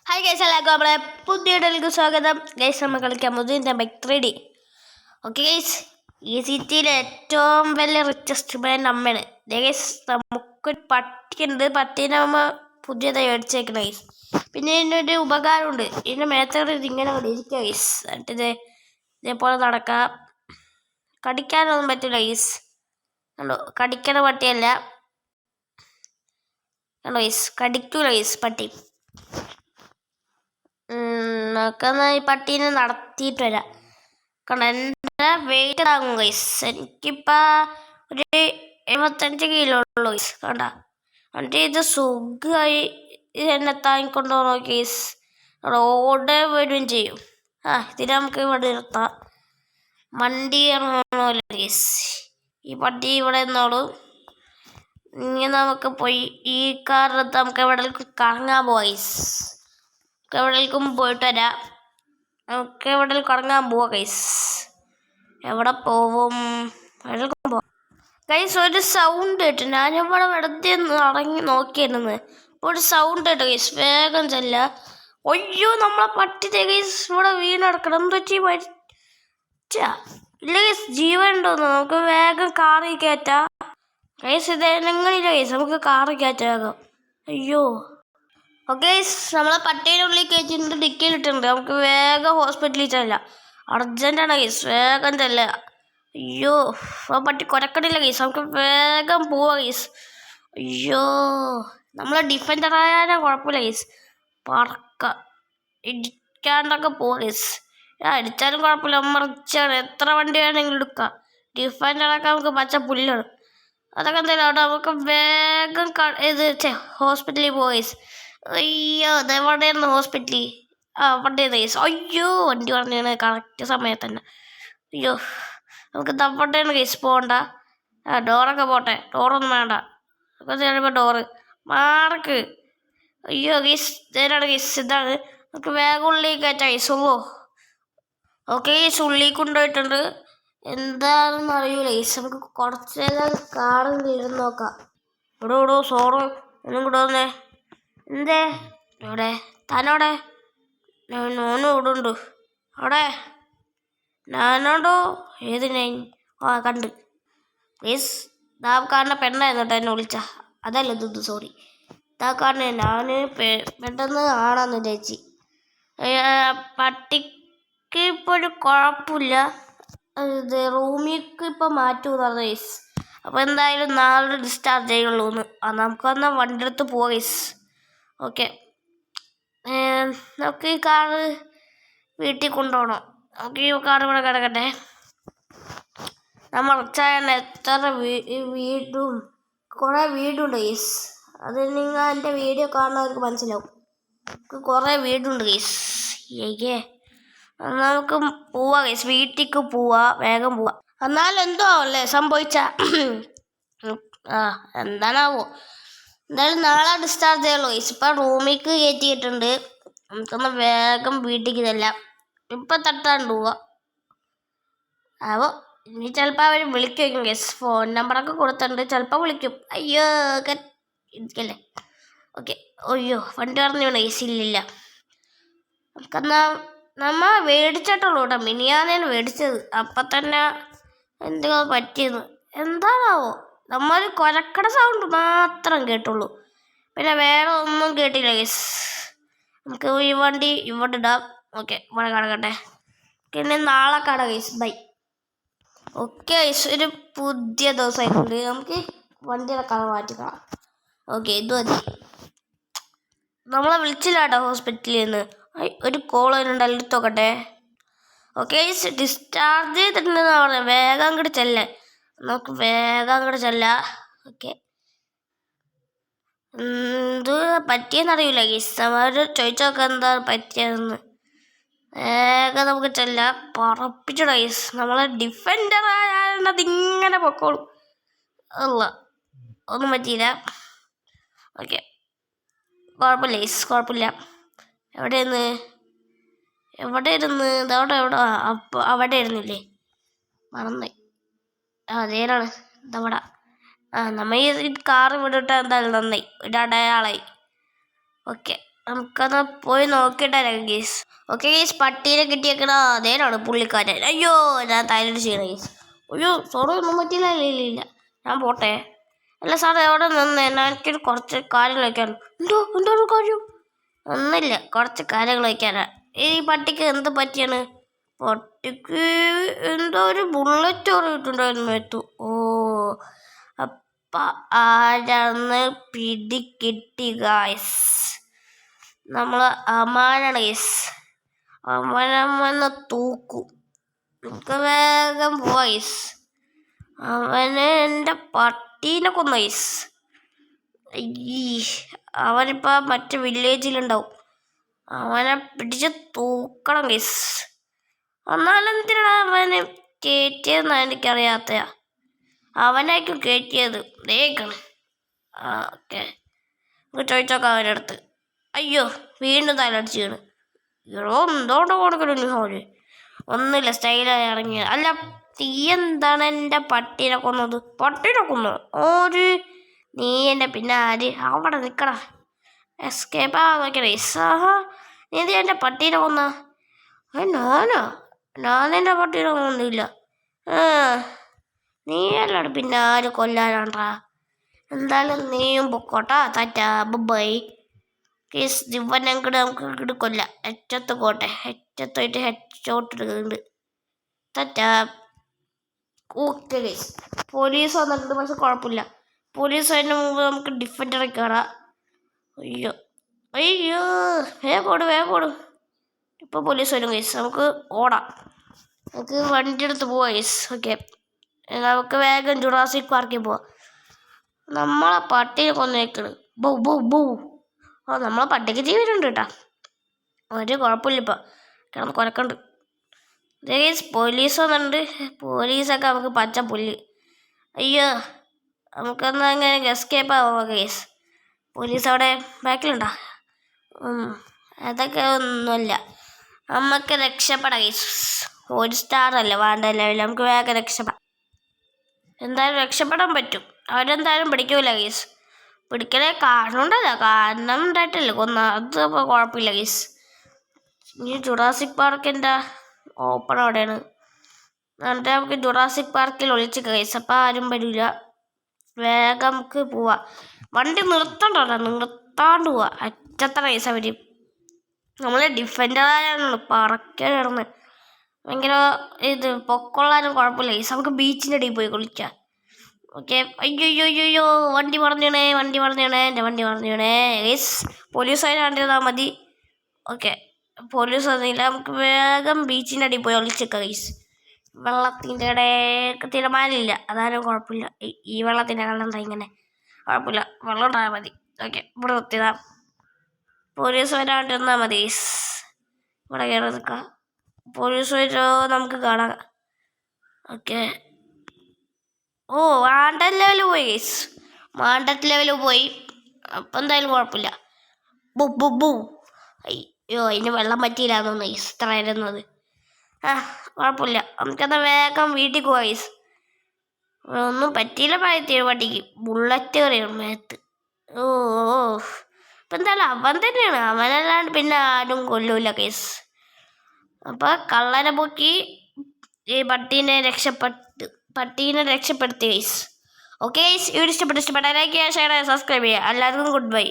Hi guys, എല്ലാവർക്കും നമ്മളെ പുതിയ വീഡിയോയിലേക്ക് സ്വാഗതം. ഗൈസ്, നമ്മൾ കളിക്കാൻ മുതിൻ്റെ ബൈക്ക് 3D. ഓക്കെ ഗൈസ്, ഈ സിറ്റിയിലെ ഏറ്റവും വലിയ റിച്ചസ്റ്റ് മാൻ അമ്മയാണ്. ഗൈസ്, നമുക്കൊരു പട്ടിയുണ്ട്. പട്ടീനെ അമ്മ പുതിയതായി മേടിച്ചേക്കണം ഗൈസ്. പിന്നെ ഇതിനൊരു ഉപകാരമുണ്ട്. ഇതിൻ്റെ മേത്തോട് ഇങ്ങനെ ഇരിക്കുക ഗൈസ്. എന്നിട്ട് ഇതേപോലെ നടക്കാം. കടിക്കാനൊന്നും പറ്റില്ല ഗൈസ്. കണ്ടോ, കടിക്കണ പട്ടിയല്ല. കണ്ടോ ഗൈസ്, കടിക്കൂല ഗൈസ് പട്ടി. നമുക്കെന്നാ ഈ പട്ടീനെ നടത്തിയിട്ട് വരാം. കാരണം എൻ്റെ വെയിറ്റ് താങ്ങും ഗൈസ്. എനിക്കിപ്പോൾ ഒരു 75 കിലോ ഉള്ളൂ ഗൈസ്. കണ്ട, എന്നിട്ട് ഇത് സുഖമായി എന്നെ താങ്ങിക്കൊണ്ടുപോകണോ ഗൈസ്. റോഡ് വരികയും ചെയ്യും. ഇതിന് നമുക്ക് ഇവിടെ നിർത്താം. വണ്ടി ഇറങ്ങണമല്ലോ ഗൈസ്. ഈ പട്ടി ഇവിടെ നിന്നോളൂ. ഇനി നമുക്ക് പോയി ഈ കാറിനകത്ത് നമുക്ക് എവിടേക്കും കറങ്ങാൻ പോവാം ഗൈസ്. എവിടേക്കും പോയിട്ട് വരാം. നമുക്ക് എവിടേക്കും കറങ്ങാൻ പോവാം ഗൈസ്. എവിടെ പോവും? എവിടേക്കും പോവാം ഗൈസ്. ഒരു സൗണ്ട് കേട്ടു. ഞാനിവിടെ വെറുതെ ഇറങ്ങി നോക്കിയിരുന്നു. ഇപ്പോൾ ഒരു സൗണ്ട് കേട്ടോ ഗൈസ്. വേഗം ചെല്ല. അയ്യോ, നമ്മളെ പട്ടി ഗൈസ് ഇവിടെ വീണെടുക്കണം. എന്ത് പറ്റി? ഇല്ല ഗൈസ്, ജീവൻ ഉണ്ടോന്ന്. നമുക്ക് വേഗം കാറിൽ കയറ്റാം ഗൈസ്. ഇതെങ്ങനെയില്ല ഗൈസ്, നമുക്ക് കാറിൽ കയറ്റാം വേഗം. അയ്യോ, ഓക്കെ ഗൈസ്, നമ്മളെ പട്ടീൻ്റെ ഉള്ളിൽ കയറ്റിയിട്ട് ഡിക്കിയിലിട്ടുണ്ട്. നമുക്ക് വേഗം ഹോസ്പിറ്റലിൽ ചെല്ലാം. അർജൻറ്റാണ് ഗൈസ്, വേഗം ചെല്ലുക. അയ്യോ, ആ പട്ടി കുരക്കണില്ല ഗൈസ്. നമുക്ക് വേഗം പോവാം ഗൈസ്. അയ്യോ, നമ്മളെ ഡിഫൻഡറായാലും കുഴപ്പമില്ല ഗൈസ്. പറക്ക ഇടിക്കാണ്ടൊക്കെ പോവാം ഗൈസ്. അടിച്ചാലും കുഴപ്പമില്ല. നമ്മൾ റിച്ചാണ്. എത്ര വണ്ടി വേണമെങ്കിലും എടുക്കാം. ഡിഫൻഡറൊക്കെ നമുക്ക് പച്ച പുല്ലാണ്. അതൊക്കെ എന്തായാലും അവിടെ നമുക്ക് വേഗം ഹോസ്പിറ്റലിൽ പോവാം ഗൈസ്. അയ്യോ, അതെവിടെയായിരുന്നു ഹോസ്പിറ്റലിൽ? അവിടെയായിരുന്നു ഗൈസ്. അയ്യോ, വണ്ടി പറഞ്ഞാണ് കറക്റ്റ് സമയത്ത് തന്നെ. അയ്യോ, നമുക്ക് തവട്ടേന്ന് ഗൈസ് പോകണ്ട. ഡോറൊക്കെ പോട്ടെ. ഡോറൊന്നും വേണ്ട. നമുക്ക് ചിലപ്പോൾ ഡോറ് മാർക്ക്. അയ്യോ ഗൈസ്, ഇതാണ് ഗൈസ്. ഇതാണ്. നമുക്ക് വേഗം ഉള്ളിൽ കയറ്റാം ഗൈസ്. ഓക്കെ ഗൈസ്, ഉള്ളിൽ കൊണ്ടുപോയിട്ടുണ്ട്. എന്താണെന്ന് അറിയൂല ഗൈസ്. നമുക്ക് കുറച്ച് നേരം കാറിൽ ഇരുന്ന് നോക്കാം. ഇവിടെ സോറ് ഒന്നും കൂടെ വന്നേ. എന്തേ ഇവിടെ? താനോടെ? ഞാനും ഇവിടെ ഉണ്ട്. അവിടെ ഞാനോടോ? ഏത് ഞാൻ? കണ്ട് പ്ലീസ്. ദാ കാണുന്ന പെണ്ണായിരുന്നു കേട്ടോ എന്നെ വിളിച്ച. അതല്ല ഇത്, സോറി. ദാ കാണുന്ന ഞാൻ പെട്ടെന്ന് ആണാന്ന് വിചാരിച്ച്. പട്ടിക്ക് ഇപ്പോൾ ഒരു കുഴപ്പമില്ല. ഇത് റൂമിലേക്ക് ഇപ്പോൾ മാറ്റുമെന്ന് പറഞ്ഞു ഗൈസ്. അപ്പോൾ എന്തായാലും നാളെ ഡിസ്ചാർജ് ചെയ്യുള്ളൂ എന്ന്. നമുക്കൊന്ന് വണ്ടി എടുത്ത് പോവാം ഗൈസ്. ഓക്കെ, നമുക്ക് ഈ കാറ് വീട്ടിൽ കൊണ്ടുപോകണം. നമുക്ക് ഈ കാറ് ഇവിടെ കിടക്കട്ടെ. നമ്മൾ അച്ഛൻ എത്ര വീടും കുറേ വീടുണ്ട് ഗൈസ്. അത് നിങ്ങൾ എൻ്റെ വീഡിയോ കാണുന്നവർക്ക് മനസ്സിലാവും. നമുക്ക് കുറേ വീടുണ്ട് ഗൈസ്. നമുക്ക് പോവാം ഗൈസ്. വീട്ടിലേക്ക് പോവാം. വേഗം പോവാം. എന്നാലും എന്തോ അല്ലേ സംഭവിച്ച? എന്താണാവോ? എന്തായാലും നാളെ ഡിസ്ചാർജ് ചെയ്യുള്ളൂ ഗൈസ്. ഇപ്പം റൂമിലേക്ക് കയറ്റിയിട്ടുണ്ട്. നമുക്കൊന്ന് വേഗം വീട്ടിലേക്ക് ചെല്ലാം. ഇപ്പം തട്ടാണ്ട് പോവാം. അപ്പോൾ ഇനി ചിലപ്പോൾ അവർ വിളിക്കും ഗൈസ്. ഫോൺ നമ്പറൊക്കെ കൊടുത്തിട്ടുണ്ട്. ചിലപ്പോൾ വിളിക്കും. അയ്യോ ഇരിക്കല്ലേ. ഓക്കെ. അയ്യോ, വണ്ടി പറഞ്ഞു ഗൈസ്. ഇല്ലില്ല, നമുക്കെന്നാ നമ്മൾ മേടിച്ചിട്ടുള്ളൂ കേട്ടോ. മിനിയാന്നേന് മേടിച്ചത്. അപ്പം തന്നെ എന്തെങ്കിലും പറ്റിയത് എന്താണാവോ? നമ്മൾ കുരക്കട സൗണ്ട് മാത്രം കേട്ടുള്ളൂ. പിന്നെ വേറെ ഒന്നും കേട്ടില്ല ഗൈസ്. നമുക്ക് ഈ വണ്ടി ഇവിടെ ഇടാം. ഓക്കെ, ഇവിടെ കിടക്കട്ടെ. പിന്നെ നാളെ കാണാം ഗൈസ്. ബൈ. ഓക്കെ ഗൈസ്, ഒരു പുതിയ ദിവസമായിട്ടുണ്ട്. നമുക്ക് വണ്ടിയുടെ കളർ മാറ്റിക്കണം. ഓക്കെ, ഇത് മതി. നമ്മളെ വിളിച്ചില്ല കേട്ടോ ഹോസ്പിറ്റലിൽ നിന്ന്. ഒരു കോൾ വരുന്നുണ്ടല്ലോ, എടുത്തോക്കട്ടെ. ഓക്കെ ഗൈസ്, ഡിസ്ചാർജ് ചെയ്തിട്ടുണ്ടെന്ന് പറഞ്ഞത്. വേഗം അങ്ങോട്ട് ചെല്ലേ. നമുക്ക് വേഗം അങ്ങോട്ട് ചെല്ലാം. ഓക്കെ, എന്ത് പറ്റിയെന്നറിയില്ല ഗൈസ്. അവർ ചോദിച്ചു നോക്കാം എന്താ പറ്റിയതെന്ന്. വേഗം നമുക്ക് ചെല്ലാം. പറപ്പിച്ചിട ഗൈസ്. നമ്മളെ ഡിഫൻഡർ ആയത് ഇങ്ങനെ പൊക്കോളും. അല്ല, ഒന്നും പറ്റിയില്ല. ഓക്കെ, കുഴപ്പമില്ല ഗൈസ്, കുഴപ്പമില്ല. എവിടെയായിരുന്നു ഇതവിടെ? അപ്പോൾ അവിടെ ഇരുന്നില്ലേ? മറന്നേ. അതേനാണ് ഇതവിടെ. നമ്മ ഈ കാറ് വിടിട്ട് എന്തായാലും നന്നായി. ഒരു അടയാളായി. ഓക്കെ, നമുക്കത് പോയി നോക്കിയിട്ടാ ഗീസ്. ഓക്കെ ഗീസ്, പട്ടീനെ കിട്ടിയേക്കണ അതേനാണ് പുള്ളിക്കാരൻ. അയ്യോ ഞാൻ തൈലൻഡ് ചെയ്യണം ഗീസ്. അയ്യോ സോറി ഒന്നും പറ്റിയില്ല. ഇല്ല ഞാൻ പോട്ടെ. അല്ല സാർ എവിടെ നിന്ന് എനിക്കൊരു കുറച്ച് കാര്യങ്ങൾ വയ്ക്കാണ്. എന്തോ ഒരു കാര്യം? ഒന്നുമില്ല, കുറച്ച് കാര്യങ്ങൾ വയ്ക്കാനാ. ഈ പട്ടിക്ക് എന്ത് പറ്റിയാണ്? പട്ടിക്ക് എന്തോ ഒരു ബുള്ളറ്റ് പറഞ്ഞിട്ടുണ്ടായിരുന്നു എത്തു. ഓ അപ്പം ആരാന്ന് പിടികിട്ടി ഗായ്സ്. നമ്മൾ അമാനാണ് ഗൈസ്. അവനമ്മന്ന് തൂക്കും. നമുക്ക് വേഗം പോവാ ഗൈസ്. അവന് എൻ്റെ പട്ടീനെ കൊന്നു ഗൈസ്. അവനിപ്പോൾ മറ്റു വില്ലേജിലുണ്ടാവും. അവനെ പിടിച്ച് തൂക്കണം ഗൈസ്. ഒന്നാലെന്തിനാണ് അവന് കയറ്റിയതെന്നാണ് എനിക്കറിയാത്ത. അവനായിരിക്കും കയറ്റിയത്. ദേക്കണം. ഓക്കെ, നമുക്ക് ചോദിച്ചോക്കാം അവൻ്റെ അടുത്ത്. അയ്യോ വീണ്ടും തലടിച്ച് വീണ്. ഇടോ എന്തോണ്ട് കൊടുക്കണു ഹോല്? ഒന്നുമില്ല, സ്റ്റൈലായി ഇറങ്ങിയ. അല്ല തീ എന്താണ് എൻ്റെ പട്ടീനെ കൊന്നത്? പട്ടീനെ കൊന്നു ഒരു നീ എൻ്റെ പിന്നെ ആര്? അവിടെ നിൽക്കടാ, എസ്കേപ്പ് നോക്കണേ. സഹാ നീ എന്ത് എൻ്റെ പട്ടീനെ കൊന്ന? ഞാനെൻ്റെ പട്ടീനെ കൊന്നില്ല. നീ അല്ലാണ്ട് പിന്നെ ആര് കൊല്ലാനാണ്ടാ? എന്തായാലും നീയും പൊക്കോട്ടാ. താറ്റാ ബൈ. കേസ് ദിവനങ്ങട് നമുക്ക് എടുക്കില്ല. ഹെച്ചത്ത് കോട്ടെ, ഹെച്ചത്തായിട്ട് ഹെച്ചോട്ട് എടുക്കുന്നുണ്ട്. തറ്റാ. ഓക്കെ കേസ്, പോലീസ് വന്നിട്ടുണ്ട്. പക്ഷെ കുഴപ്പമില്ല, പോലീസ് അതിന് മുമ്പ് നമുക്ക് ഡിഫൻഡറെ കയറാം. അയ്യോ വേഗം പോടും. ഇപ്പോൾ പോലീസ് വരും കേസ്. നമുക്ക് ഓടാം. നമുക്ക് വണ്ടി എടുത്ത് പോവാം കേസ്. ഓക്കെ, നമുക്ക് വേഗം ജുറാസിക് പാർക്കിൽ പോവാം. നമ്മളെ പട്ടിയെ കൊന്നേക്കണ്. ബൗ. നമ്മളെ പട്ടിക്ക് ജീവനുണ്ട് കേട്ടാ. ഒരു കുഴപ്പമില്ല. ഇപ്പം കിടന്ന് കുരക്കുണ്ട്. പോലീസ് വന്നിട്ടുണ്ട്. പോലീസൊക്കെ നമുക്ക് പച്ച പുല്ല്. അയ്യോ നമുക്കെന്നാൽ അങ്ങനെ എസ്കേപ്പ് ആവാം കേസ്. പോലീസ് അവിടെ ബാക്കിലുണ്ടോ? അതൊക്കെ ഒന്നുമില്ല, നമുക്ക് രക്ഷപ്പെടാം കേസ്. ഒരു സ്റ്റാറല്ലേ വേണ്ട ലെവലിൽ. നമുക്ക് വേഗം രക്ഷപ്പെടാം. എന്തായാലും രക്ഷപ്പെടാൻ പറ്റും. അവരെന്തായാലും പിടിക്കൂല കേസ്. പിടിക്കലേ കാരണം ഉണ്ടായിട്ടില്ല കൊന്ന. അത് അപ്പോൾ കുഴപ്പമില്ല കേസ്. ഈ ജുറാസിക് പാർക്കിൻ്റെ ഓപ്പൺ അവിടെയാണ്. എന്നിട്ട് നമുക്ക് ജുറാസിക് പാർക്കിൽ ഒളിച്ച് കേസ്. അപ്പം ആരും വരില്ല. വേഗം നമുക്ക് പോവാം. വണ്ടി നിർത്താണ്ട് പോവാ. അറ്റത്ര കേസ് അവർ. നമ്മൾ ഡിഫൻഡറായാണ് പറക്കാൻ കിടന്ന്. ഭയങ്കര ഇത് പൊക്കൊള്ളാനും കുഴപ്പമില്ല കേസ്. നമുക്ക് ബീച്ചിൻ്റെ അടിയിൽ പോയി കുളിക്കാം. ഓക്കെ. അയ്യോ വണ്ടി പറഞ്ഞേ. എൻ്റെ വണ്ടി പറഞ്ഞേ കേസ്. പോലീസുകാർ കണ്ടിരുന്നാൽ മതി. ഓക്കെ, പോലീസ് വന്നില്ല. നമുക്ക് വേഗം ബീച്ചിൻ്റെ അടിയിൽ പോയി ഒളിച്ചേക്കാം കേസ്. വെള്ളത്തിൻ്റെ ഇടയ്ക്ക് തീരുമാനമില്ല, അതാരും കുഴപ്പമില്ല. ഈ വെള്ളത്തിൻ്റെ കണ്ടെന്താ ഇങ്ങനെ? കുഴപ്പമില്ല, വെള്ളം ഉണ്ടായാൽ മതി. ഓക്കെ, ഇവിടെ നിർത്തിയതാ. പോലീസ് വരാണ്ടിരുന്നാൽ മതി കേസ്. ഇവിടെ കയറി നിൽക്കാം. പോലീസ് വരുമോ നമുക്ക് കാണാം. ഓക്കെ. ഓ മാണ്ടറ്റ് ലെവൽ പോയി കേസ്. മാണ്ടറ്റ് ലെവൽ പോയി. അപ്പം എന്തായാലും കുഴപ്പമില്ല. ബു അയ്യോ അതിന് വെള്ളം പറ്റിയില്ലാന്ന് തോന്നുന്നു കേസ്. ഇത്ര ആയിരുന്നത്. കുഴപ്പമില്ല, നമുക്കെന്നാൽ വേഗം വീട്ടിൽ പോവാം കേസ്. ഒന്നും പറ്റിയില്ല പട്ടിക്ക്. ബുള്ളറ്റ് കയറിയാണ് മേത്ത്. ഓ ഇപ്പം എന്തായാലും അവൻ തന്നെയാണ്. അവനല്ലാണ്ട് പിന്നെ ആരും കൊല്ലൂല കേസ്. അപ്പോൾ കള്ളനെ പൊക്കി ഈ പട്ടീനെ രക്ഷപ്പെടുത്തി കേസ്. ഓക്കെ ഗൈസ്, വീഡിയോ ഇഷ്ടപ്പെട്ടാൽ ലൈക്ക് ചെയ്യുക, ഷെയർ ചെയ്യുക, സബ്സ്ക്രൈബ് ചെയ്യുക. എല്ലാവർക്കും ഗുഡ് ബൈ.